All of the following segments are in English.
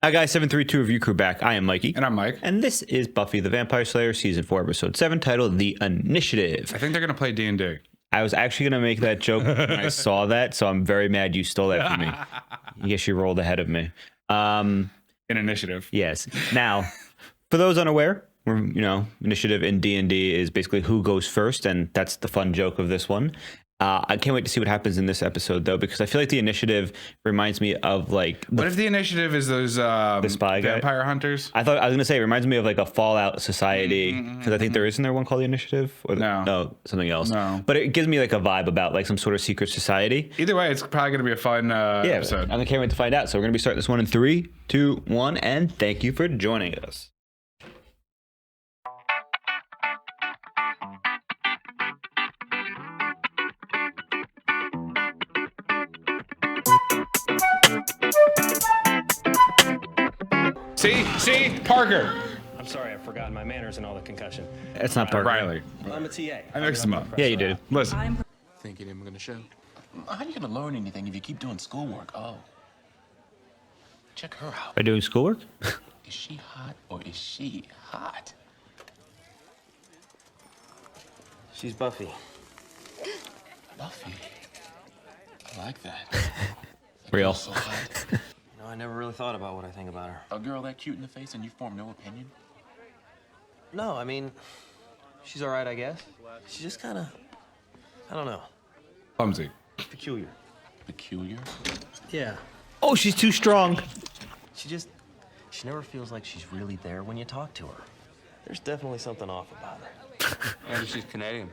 Hi guys, 732 Review Crew back. I am Mikey. And I'm Mike. And this is Buffy the Vampire Slayer Season 4, Episode 7, titled The Initiative. I think they're going to play D&D. I was actually going to make that joke when I saw that, so I'm very mad you stole that from me. I guess you rolled ahead of me. An initiative. Yes. Now, for those unaware, initiative in D&D is basically who goes first, and that's the fun joke of this one. I can't wait to see what happens in this episode, though, because I feel like the initiative reminds me of like. What if the initiative is those the spy vampire guy? Hunters? I was gonna say it reminds me of like a Fallout society because I think isn't there one called the Initiative or no something else. No, but it gives me like a vibe about like some sort of secret society. Either way, it's probably gonna be a fun episode. I can't wait to find out. So we're gonna be starting this one in 3, 2, 1, and thank you for joining us. See, Parker. I'm sorry, I've forgotten my manners and all the concussion. It's not Parker. Riley. I'm a TA. I mixed them up. Yeah, you did. Listen. Thinking I'm gonna show. How are you gonna learn anything if you keep doing schoolwork? Oh. Check her out. By doing schoolwork? Is she hot or is she hot? She's Buffy. Buffy. I like that. Real. So hot. You know, I never really thought about what I think about her. A girl that cute in the face and you form no opinion? No, I mean, she's all right, I guess. She's just kind of, I don't know, Clumsy. peculiar. Peculiar? Yeah. Oh, she's too strong. She never feels like she's really there when you talk to her. There's definitely something off about her. Maybe she's Canadian.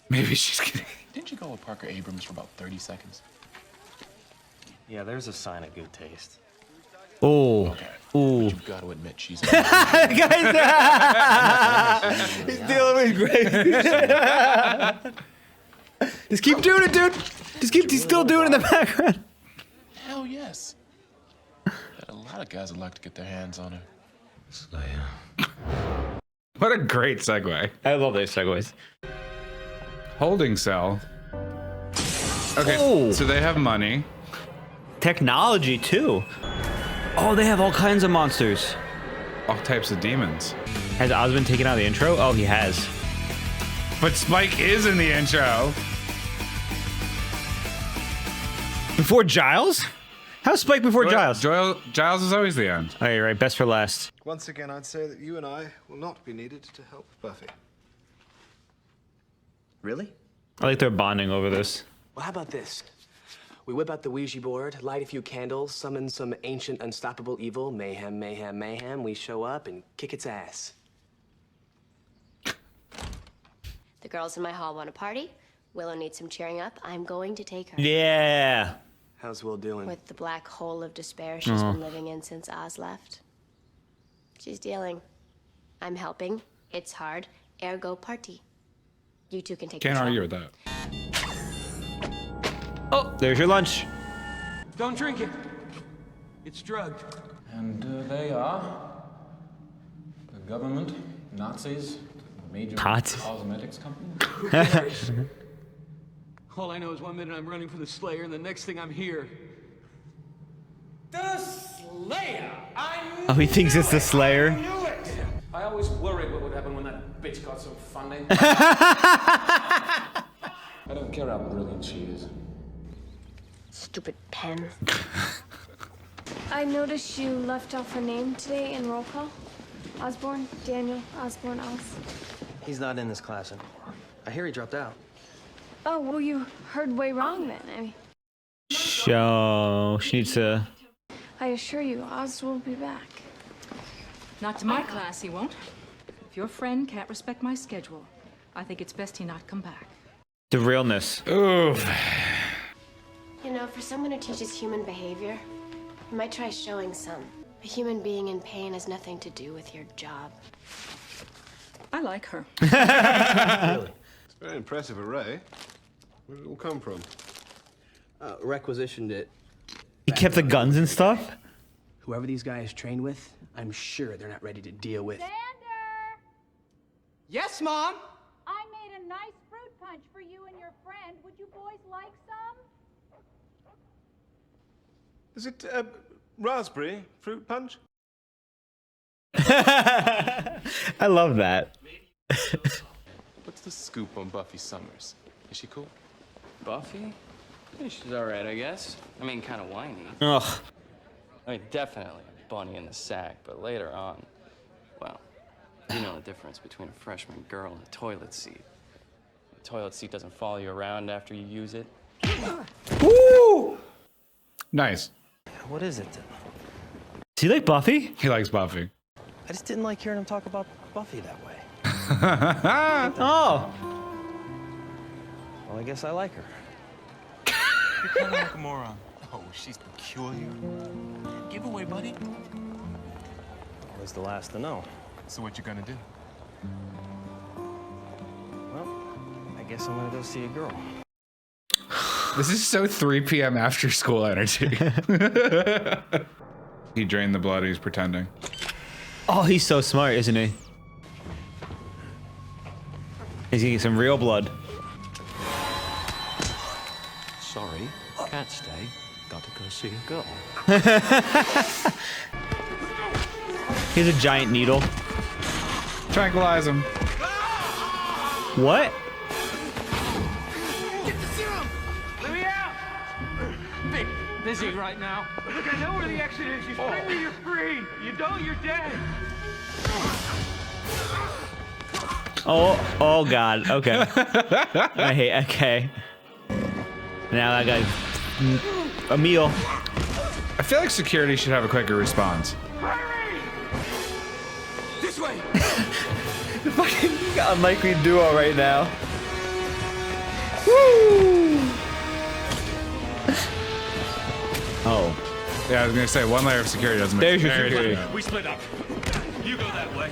Maybe she's kidding. Didn't you go with Parker Abrams for about 30 seconds? Yeah, there's a sign of good taste. Oh. Okay. Ooh. But you've got to admit she's Guys, he's dealing with great. Just keep doing it, dude. He's still doing it in the background. Hell yes. Got a lot of guys would like to get their hands on her. What a great segue. I love those segues. Holding cell. Okay, Oh. so they have money. Technology, too. Oh, they have all kinds of monsters. All types of demons. Has Osmond taken out the intro? Oh, he has. But Spike is in the intro. Before Giles? How's Spike before Giles? Giles is always the end. Oh, you're right. Best for last. Once again, I'd say that you and I will not be needed to help Buffy. Really? I like their bonding over this. Well, how about this? We whip out the Ouija board, light a few candles, summon some ancient unstoppable evil, mayhem, mayhem, mayhem. We show up and kick its ass. The girls in my hall want a party. Willow needs some cheering up. I'm going to take her. Yeah. How's Will doing? With the black hole of despair she's been living in since Oz left. She's dealing. I'm helping. It's hard. Ergo party. You two can take Can't the argue shot. with that. Oh, there's your lunch. Don't drink it. It's drugged. And they are the government, Nazis, the major Nazis. cosmetics company. All I know is 1 minute I'm running for the Slayer, and the next thing I'm here. The Slayer! Oh, he thinks it's the Slayer. I always worried what would happen when that bitch got some funding. I don't care how brilliant she is. Stupid pen. I noticed you left off a name today in roll call. Osborne, Daniel, Osborne, Oz. He's not in this class anymore. I hear he dropped out. Oh, well, you heard way wrong then. I mean, So she needs to. I assure you, Oz will be back. Not to my class, he won't. If your friend can't respect my schedule, I think it's best he not come back. The realness. Ooh. You know, for someone who teaches human behavior, you might try showing some. A human being in pain has nothing to do with your job. I like her. Really? It's a very impressive array. Where did it all come from? Requisitioned it. He kept the guns and stuff? Whoever these guys train with, I'm sure they're not ready to deal with. Xander! Yes, Mom? I made a nice fruit punch for you and your friend. Would you boys like some? Is it Raspberry fruit punch? I love that. What's the scoop on Buffy Summers? Is she cool? Buffy? Yeah, she's alright, I guess. I mean, kind of whiny. Ugh. I mean, definitely a bunny in the sack, but later on, well, you know the difference between a freshman girl and a toilet seat. The toilet seat doesn't follow you around after you use it. Woo! Nice. What is it? Does he like Buffy? He likes Buffy. I just didn't like hearing him talk about Buffy that way. Oh. Well, I guess I like her. You're kind of like a moron. Oh, she's peculiar. Give away, buddy. Always the last to know. So what you gonna do? Well, I guess I'm gonna go see a girl. This is so 3 p.m. after school energy. He drained the blood. He's pretending. Oh, he's so smart, isn't he? He's getting some real blood. Sorry, can't stay. Got to go see a girl. Here's a giant needle. Tranquilize him. What? Get the serum! Let me out! Big busy right now. Look, I know where the exit is. You spring me, you're free. You don't, you're dead. Oh God. Okay. Okay. Now I got a meal. I feel like security should have a quicker response. Hurry! This way! The fucking unlikely duo right now. Woo! Oh. Yeah, I was gonna say one layer of security doesn't make There's your security. We split up. You go that way.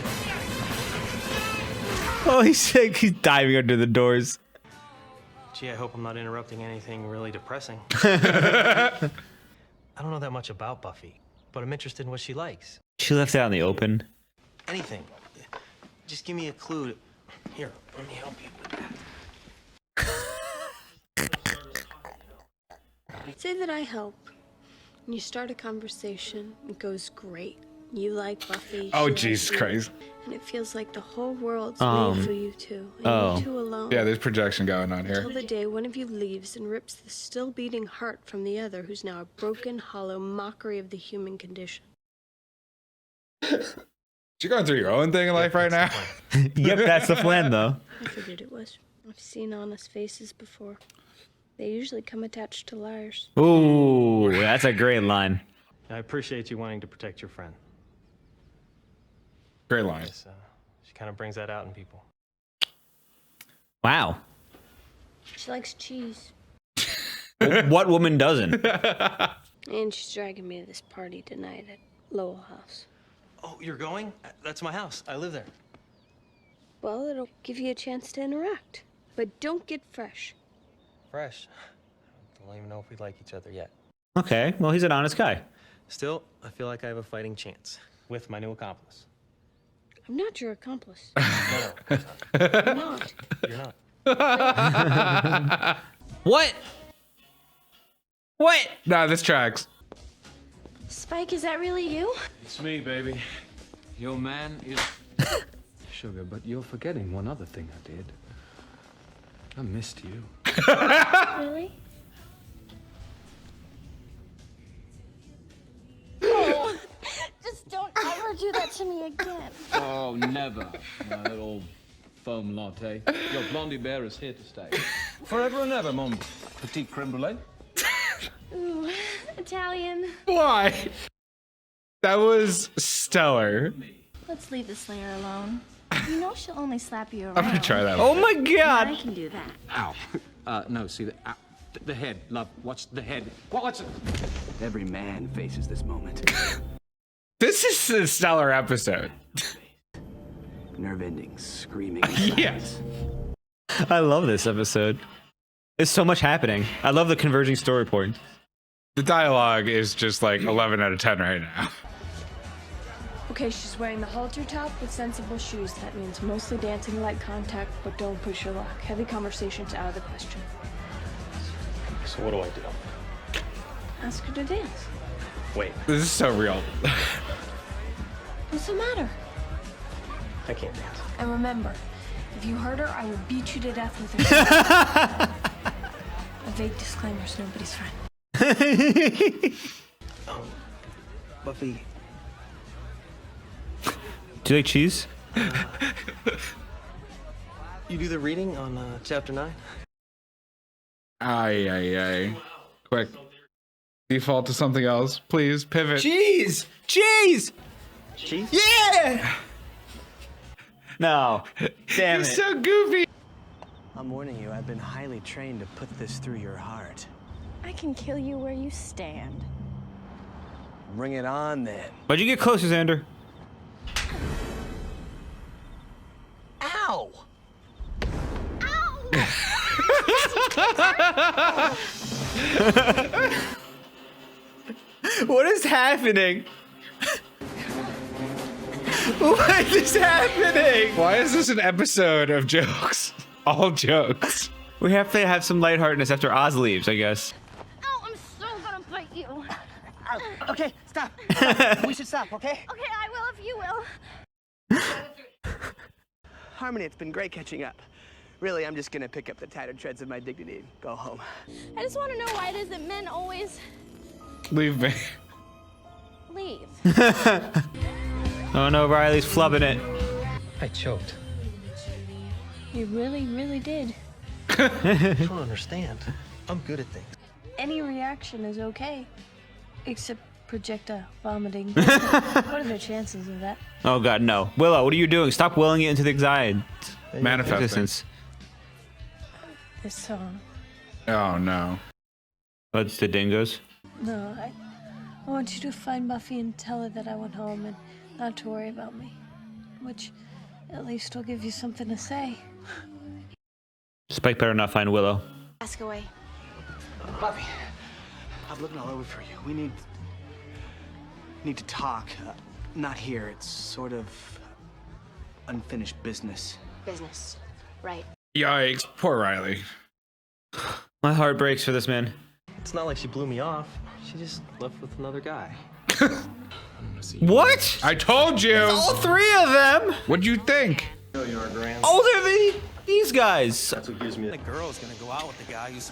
Oh, he's diving under the doors. Gee, I hope I'm not interrupting anything really depressing. I don't know that much about Buffy, but I'm interested in what she likes. She left it out in the open. Anything. Just give me a clue. Here, let me help you with that. Say that I help. And you start a conversation. It goes great. You like Buffy. Oh, she likes Jesus you, Christ. And it feels like the whole world's made for you two. And you two alone. Yeah, there's projection going on here. Until the day one of you leaves and rips the still beating heart from the other, who's now a broken, hollow mockery of the human condition. You going through your own thing in life right now? Yep, that's the plan, though. I figured it was. I've seen honest faces before. They usually come attached to liars. Ooh, that's a great line. I appreciate you wanting to protect your friend. Great line. She kind of brings that out in people. Wow. She likes cheese. What woman doesn't? And she's dragging me to this party tonight at Lowell House. Oh, you're going? That's my house. I live there. Well, it'll give you a chance to interact. But don't get fresh. Fresh. I don't even know if we like each other yet. Okay, well, he's an honest guy. Still, I feel like I have a fighting chance with my new accomplice. I'm not your accomplice. No. I'm not. You're not. What? What? Nah, this tracks. Spike, is that really you? It's me, baby. Your man is... Sugar, but you're forgetting one other thing I did. I missed you. Really? Oh, just don't ever do that to me again. Oh, never, my little foam latte. Your blondie bear is here to stay. Forever and ever, mon petit creme brulee. Ooh, Italian. Why? That was stellar. Let's leave the Slayer alone. You know she'll only slap you around. I'm gonna try that. Oh my God. I can do that. Ow. No, see, the head, love. Watch the head. Watch it. Every man faces this moment. This is a stellar episode. Nerve-ending, screaming. Yes. I love this episode. There's so much happening. I love the converging story points. The dialogue is just like 11 out of 10 right now. Okay, she's wearing the halter top with sensible shoes. That means mostly dancing, light contact, but don't push your luck. Heavy conversations out of the question. So what do I do? Ask her to dance. Wait, This is so real. What's the matter? I can't dance. And remember, if you hurt her, I will beat you to death with her. A vague disclaimer's nobody's friend. Buffy, Do you like cheese? you do the reading on chapter 9? Ay. Quick. Default to something else. Please pivot. Cheese! Cheese! Cheese? Yeah! No. Damn You're it. so goofy. I'm warning you, I've been highly trained to put this through your heart. I can kill you where you stand. Bring it on, then. Why'd you get closer, Xander? Ow! What is happening? What is happening? Why is this an episode of jokes? All jokes. We have to have some lightheartedness after Oz leaves, I guess. Oh, I'm so gonna bite you. Okay, stop. We should stop, okay? Okay, I will if you will. Harmony, it's been great catching up. Really, I'm just gonna pick up the tattered shreds of my dignity and go home. I just want to know why it is that men always Leave me. leave. Oh no, Riley's flubbing it. I choked. You really, really did. You don't understand. I'm good at things. Any reaction is okay. Except projectile vomiting. What are the chances of that? Oh god, no. Willow, what are you doing? Stop willing it into the Manifesting. existence. This song. Oh no. What's the dingoes? No, I want you to find Buffy and tell her that I went home and not to worry about me. Which, at least will give you something to say. Spike better not find Willow. Ask away. Buffy, I'm looking all over for you. We need to talk. Not here. It's sort of unfinished business. Business. Right. Yikes. Poor Riley. My heart breaks for this man. It's not like she blew me off. She just left with another guy. What? I told you. All three of them? What'd you think? No, you are, Graham. Older than these guys. That's what gives me the girl's gonna go out with the guy who's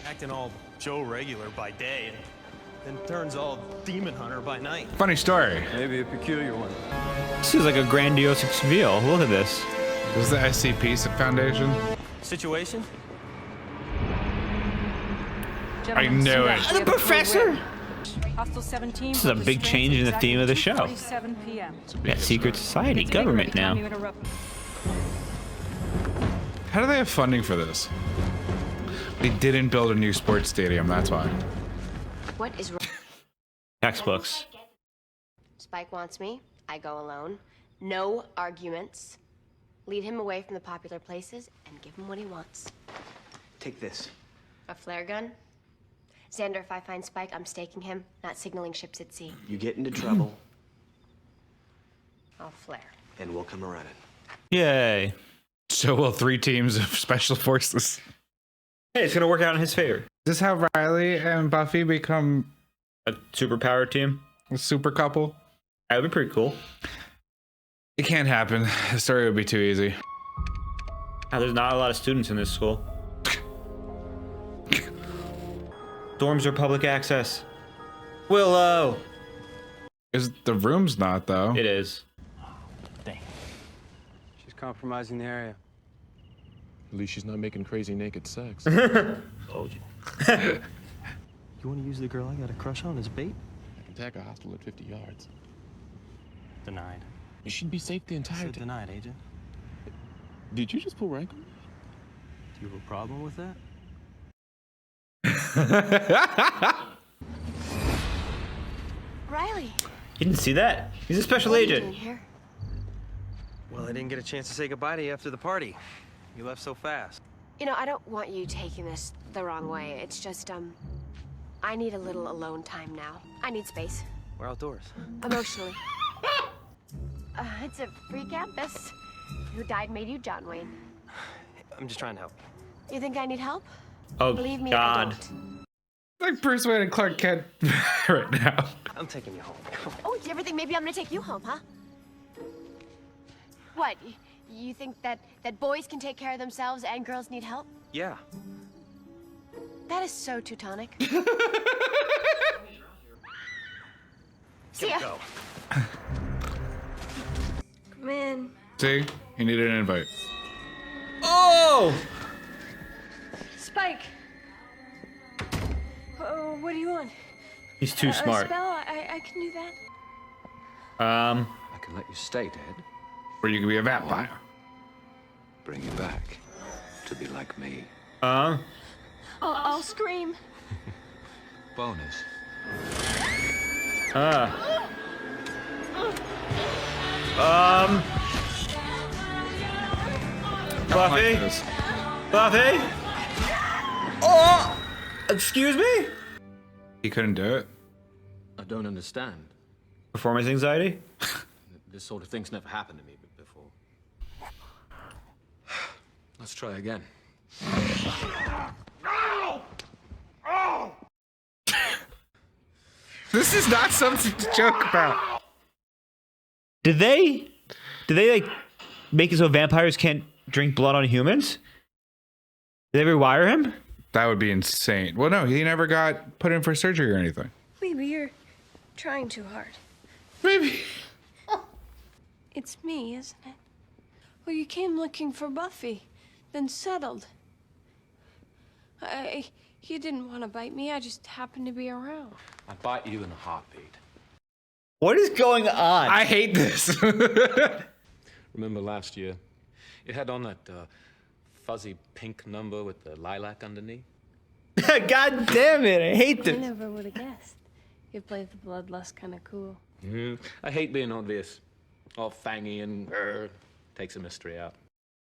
acting all Joe regular by day and then turns all demon hunter by night. Funny story. Maybe a peculiar one. This is like a grandiose reveal. Look at this. This is the SCP Foundation. Situation? I knew it. The professor? Hostile 17. This is a big change in the theme of the show. 7 p.m. We got secret society government now. How do they have funding for this? They didn't build a new sports stadium, that's why. What is wrong? Textbooks. Spike wants me. I go alone. No arguments. Lead him away from the popular places and give him what he wants. Take this. A flare gun? Xander, if I find Spike, I'm staking him, not signaling ships at sea. You get into trouble, I'll flare. and we'll come running. Yay. So will 3 teams of special forces. Hey, it's gonna work out in his favor. Is this how Riley and Buffy become A superpower team? a super couple? That would be pretty cool. It can't happen. The story would be too easy. There's not a lot of students in this school. Dorms are public access. Willow! Is the room's not though? It is. Dang. She's compromising the area. At least she's not making crazy naked sex. Told you. You want to use the girl I got a crush on as bait? I can tag a hostile at 50 yards. Denied. She'd be safe the I entire said time. denied, Agent. Did you just pull rank on me? Do you have a problem with that? Riley, You didn't see that? He's a special what are you doing agent. here? Well, I didn't get a chance to say goodbye to you after the party. You left so fast. You know, I don't want you taking this the wrong way. It's just, I need a little alone time now. I need space. We're outdoors. Emotionally. It's a free campus. Who died made you John Wayne. I'm just trying to help. You think I need help? Oh, Believe me, God. I don't. Like Bruce Wayne and Clark Kent right now. I'm taking you home. Oh, do you ever think maybe I'm gonna take you home, huh? What? You think that boys can take care of themselves and girls need help? Yeah. That is so Teutonic. See ya. Go. Come in. See? He needed an invite. Oh! Spike. Oh, what do you want? He's too smart. A spell? I can do that. I can let you stay dead. Or you can be a vampire. Bring you back to be like me. I'll scream. Bonus. Buffy? Like this. Buffy? Oh! Excuse me? He couldn't do it. I don't understand. Performance anxiety? This sort of thing's never happened to me before. Let's try again. This is not something to joke about. Did they like make it so vampires can't drink blood on humans? Did they rewire him? That would be insane. Well, no, he never got put in for surgery or anything. Maybe you're trying too hard. Maybe. It's me, isn't it? Well, you came looking for Buffy, then settled. You didn't want to bite me. I just happened to be around. I'd bite you in a heartbeat. What is going on? I hate this. Remember last year? It had on that fuzzy pink number with the lilac underneath. God damn it, I hate I this. never would have guessed. You played the bloodlust kind of cool. I hate being obvious. All fangy and takes the mystery out.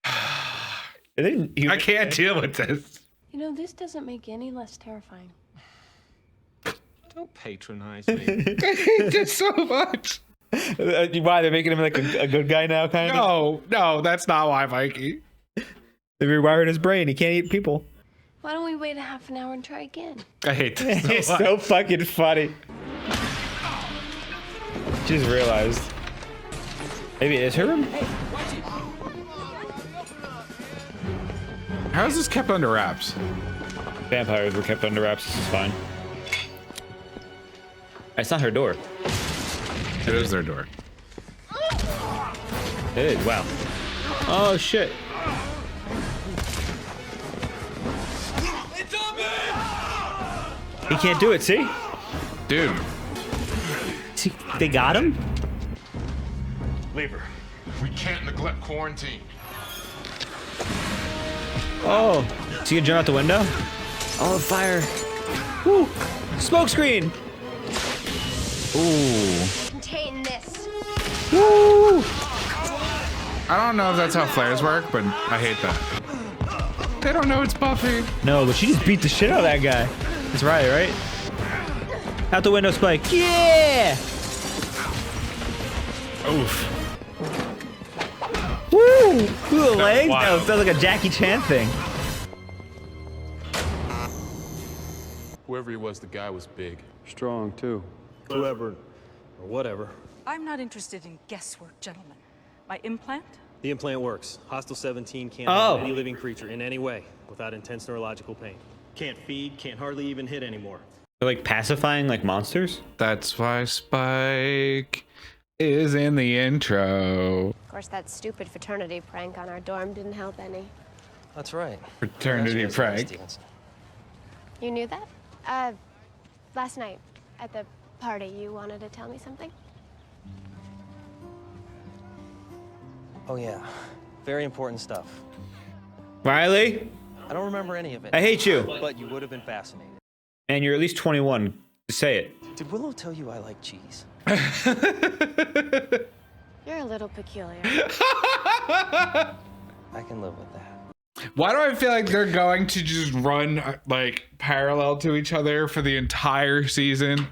I can't deal with this. You know, this doesn't make any less terrifying. Don't patronize me. I hate this so much. Why, they're making him like a good guy now, kind of? No, that's not why, Mikey. They rewired his brain. He can't eat people. Why don't we wait a half an hour and try again? I hate this He's so much. so fucking funny. Just realized. Maybe it is her room? How is this kept under wraps? Vampires were kept under wraps. This is fine. It's not her door. It is their door. It is. Wow. Oh, shit. He can't do it, see? Dude. See, they got him? Leave her. We can't neglect quarantine. Oh. Is he gonna jump out the window? Oh, fire. Woo. Smoke screen. Ooh. Contain this. Woo. I don't know if that's how flares work, but I hate that. They don't know it's Buffy. No, but she just beat the shit out of that guy. That's right, right? Out the window, Spike. Yeah! Oof. Woo! Ooh, the legs? wild. That sounds like a Jackie Chan thing. Whoever he was, the guy was big. Strong, too. Whoever, or whatever. I'm not interested in guesswork, gentlemen. My implant? The implant works. Hostile 17 can't Oh. harm any living creature in any way without intense neurological pain. Can't feed, can't hardly even hit anymore. They're like pacifying like monsters? That's why Spike is in the intro. Of course, that stupid fraternity prank on our dorm didn't help any. That's right. Fraternity That's right, prank. Stevenson. You knew that? Last night at the party, you wanted to tell me something? Oh yeah, very important stuff. Riley? I don't remember any of it. I hate you. But you would have been fascinated. And you're at least 21. Just say it. Did Willow tell you I like cheese? You're a little peculiar. I can live with that. Why do I feel like they're going to just run like parallel to each other for the entire season?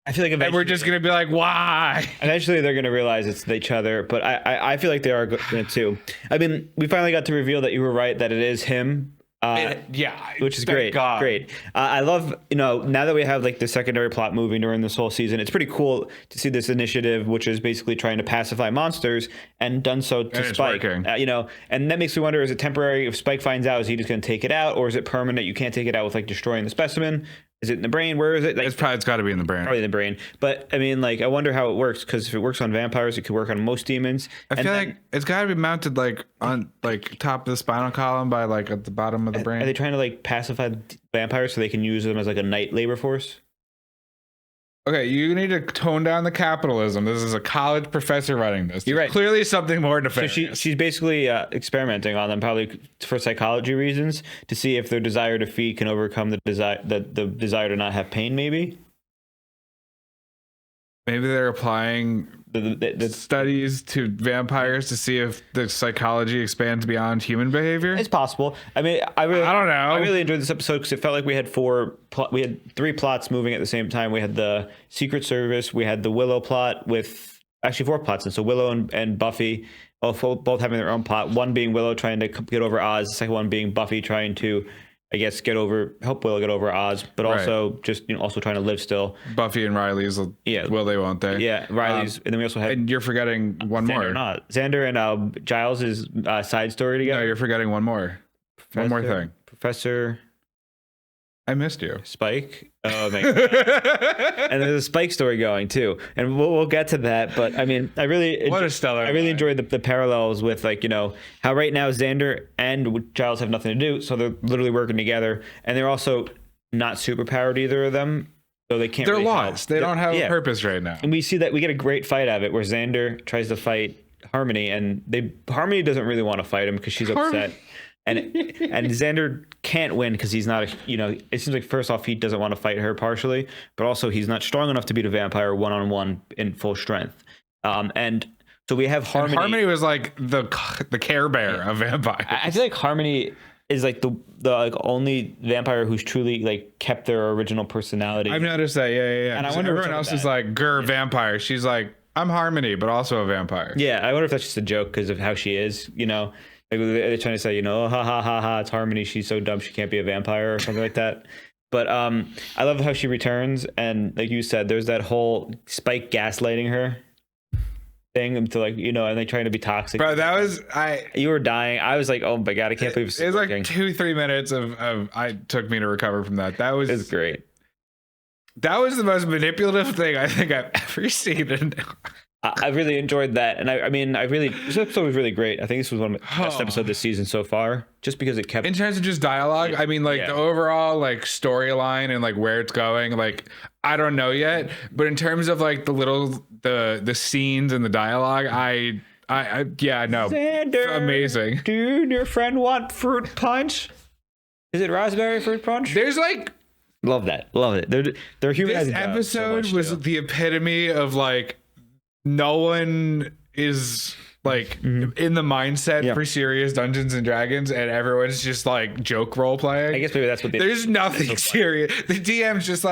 I feel like And we're just gonna be like, why? Eventually they're gonna realize it's each other, but I feel like they are going to. I mean, we finally got to reveal that you were right, that it is him. Which is thank great. God. Great. I love, now that we have like the secondary plot moving during this whole season, it's pretty cool to see this initiative, which is basically trying to pacify monsters and done so to And it's Spike. working. And that makes me wonder, is it temporary? If Spike finds out, is he just going to take it out, or is it permanent? You can't take it out with like destroying the specimen. Is it in the brain? Where is it? Like, It's got to be in the brain. probably in the brain. But I mean, like, I wonder how it works, because if it works on vampires, it could work on most demons. I feel like it's got to be mounted like on like top of the spinal column by like at the bottom of the brain. Are they trying to like pacify vampires so they can use them as like a night labor force? Okay, you need to tone down the capitalism. This is a college professor running this. You're right. Clearly something more So nefarious. she's basically experimenting on them, probably for psychology reasons, to see if their desire to feed can overcome the desire to not have pain. Maybe they're applying the studies to vampires to see if the psychology expands beyond human behavior. It's possible. I mean, I don't know. I really enjoyed this episode because it felt like we had three plots moving at the same time. We had the Secret Service, we had the Willow plot with actually 4 plots, and so Willow and Buffy both having their own plot. One being Willow trying to get over Oz, the second one being Buffy trying to, I guess, help Willow get over Oz, but also just also trying to live still. Buffy and Riley's, will they, won't they? Yeah, Riley's, and then we also have. And you're forgetting one more. Xander and Giles' side story together. No, you're forgetting one more. One more thing. Professor. I missed you. Spike. Oh, man. And there's a Spike story going too, and we'll get to that. But I mean, I really enjoyed the parallels with how right now Xander and Giles have nothing to do, so they're literally working together, and they're also not super powered, either of them, so they can't. They're really lost. help. They don't have a purpose right now. And we see that we get a great fight out of it, where Xander tries to fight Harmony, and Harmony doesn't really want to fight him because she's upset. And Xander can't win because he's not it seems like first off he doesn't want to fight her partially, but also he's not strong enough to beat a vampire one-on-one in full strength. And so we have Harmony. And Harmony was like the Care Bear of vampires. I feel like Harmony is like the only vampire who's truly kept their original personality. I've noticed that. Yeah. And I wonder everyone else is like vampire. She's like, I'm Harmony, but also a vampire. Yeah, I wonder if that's just a joke because of how she is. Like they're trying to say, ha ha ha ha, it's Harmony. She's so dumb she can't be a vampire or something like that. But I love how she returns, and like you said, there's that whole Spike gaslighting her thing to and they trying to be toxic. Bro, that was you were dying. I was like, oh my god, I can't believe it was like 2-3 minutes of I took me to recover from that. That was great. That was the most manipulative thing I think I've ever seen. I really enjoyed that, and this episode was really great. I think this was one of the best episodes this season so far, just because it kept. In terms of just dialogue, I mean, the overall storyline and where it's going, I don't know yet. But in terms of the scenes and the dialogue, I no, Xander, amazing. Dude, your friend want fruit punch? Is it raspberry fruit punch? There's love it. They're humanizing. This episode was the epitome of no one is in the mindset for serious Dungeons and Dragons, and everyone's just joke role playing. I guess maybe that's what there's nothing serious. The DM's just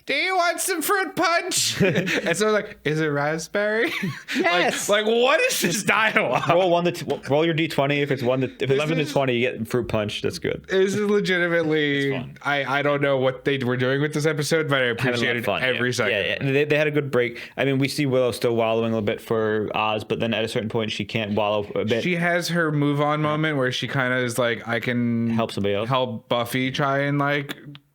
do you want some fruit punch? And so is it raspberry? Yes. What is this dialogue? Roll roll your d20. If it's 11 to 20, you get fruit punch. That's good. This is legitimately. I don't know what they were doing with this episode, but I appreciated every second. Yeah. They had a good break. I mean, we see Willow still wallowing a little bit for Oz, but then at a certain point she can't wallow a bit. She has her move on moment where she kind of is I can help somebody else, help Buffy try and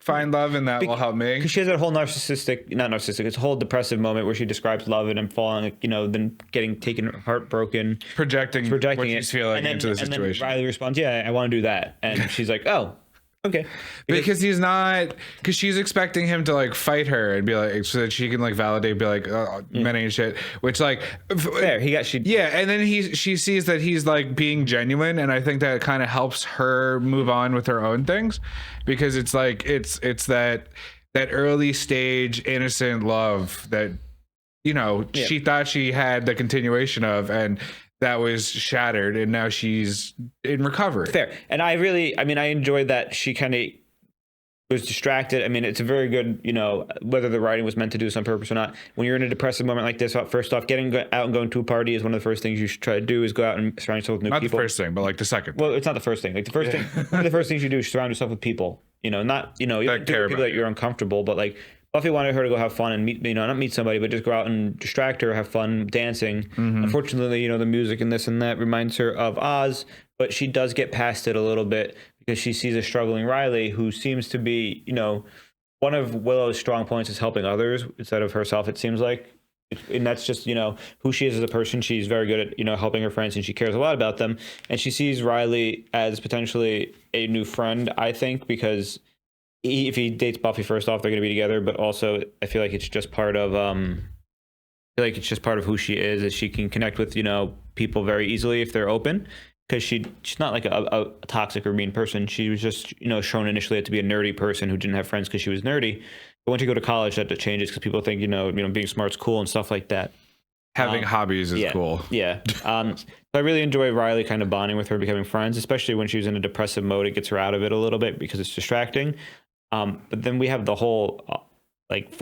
find love, and that will help me. Because she has that whole it's a whole depressive moment where she describes love and falling, then getting taken, heartbroken, projecting what she's feeling into the situation. And then Riley responds, "Yeah, I want to do that," and she's like, "Oh." Okay. Because she's expecting him to fight her and be so that she can validate, be men ain't shit, which fair, and then she sees that he's being genuine, and I think that kind of helps her move on with her own things, because it's it's that early stage innocent love that she thought she had the continuation of, and that was shattered, and now she's in recovery. Fair. And I enjoyed that she kind of was distracted. I mean, it's a very good, whether the writing was meant to do this on purpose or not. When you're in a depressive moment like this, first off, getting out and going to a party is one of the first things you should try to do, is go out and surround yourself with new people. Not the first thing, but like the second. Well, it's not the first thing. Like the first thing, one of the first things you do is surround yourself with people. You don't do it with people that you're uncomfortable, but like Buffy wanted her to go have fun and meet, not meet somebody, but just go out and distract her, have fun dancing. Mm-hmm. Unfortunately, the music and this and that reminds her of Oz, but she does get past it a little bit because she sees a struggling Riley who seems to be, one of Willow's strong points is helping others instead of herself, it seems like. And that's just, who she is as a person. She's very good at, helping her friends, and she cares a lot about them. And she sees Riley as potentially a new friend, I think, because if he dates Buffy, first off, they're going to be together. But also, I feel like it's just part of, who she is she can connect with, people very easily if they're open. Because she's not like a toxic or mean person. She was just, shown initially to be a nerdy person who didn't have friends because she was nerdy. But once you go to college, that changes because people think, being smart's cool and stuff like that. Having hobbies is cool. Yeah. So I really enjoy Riley kind of bonding with her, becoming friends, especially when she was in a depressive mode. It gets her out of it a little bit because it's distracting. But then we have the whole...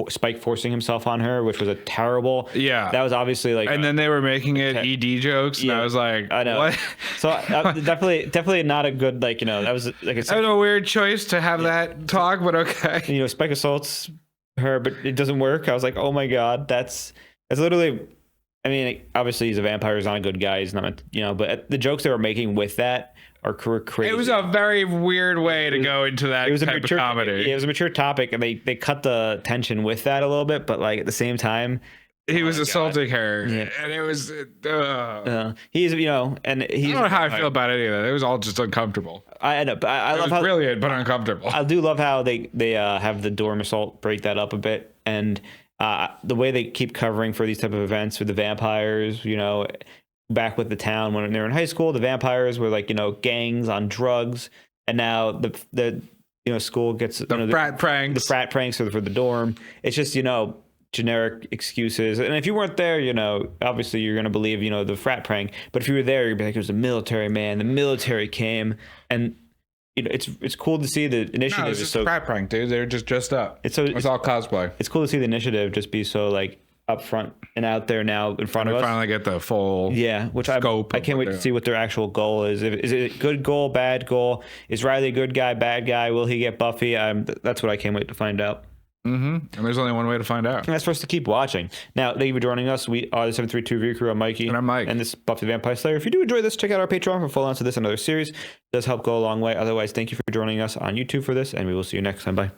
Spike forcing himself on her, which was a terrible. Yeah, that was obviously like. And then they were making it ED jokes, and I was like, I know. What? So definitely not a good that was like. That was a weird choice to have that talk, but okay. Spike assaults her, but it doesn't work. I was like, oh my god, that's literally. I mean, obviously he's a vampire. He's not a good guy. He's not, But the jokes they were making with that are crazy. It was a very weird way to go into that type of comedy. It was a mature topic, and they cut the tension with that a little bit, but like at the same time, he was assaulting her, and it was. He's, and he's. I don't know how I feel about any of that. It was all just uncomfortable. I love how brilliant, but uncomfortable. I do love how they have the dorm assault break that up a bit, and the way they keep covering for these type of events with the vampires, back with the town when they were in high school, the vampires were like, gangs on drugs. And now the school gets the frat pranks. The frat pranks for the dorm. It's just, generic excuses. And if you weren't there, obviously you're going to believe, the frat prank. But if you were there, you'd be like, it was a military man. The military came. And, it's cool to see the initiative. No, it's just a frat prank, dude. They're just dressed up. It's all cosplay. It's cool to see the initiative just be so like up front and out there now in front of us. Finally get the full scope. I can't wait to see what their actual goal is. Is it a good goal, bad goal? Is Riley a good guy, bad guy? Will he get Buffy? That's what I can't wait to find out. Mm-hmm. And there's only one way to find out. And that's for us to keep watching. Now, thank you for joining us. We are the 732 Review Crew. I'm Mikey. And I'm Mike. And this is Buffy the Vampire Slayer. If you do enjoy this, check out our Patreon for full on to this and other series. It does help go a long way. Otherwise, thank you for joining us on YouTube for this, and we will see you next time. Bye.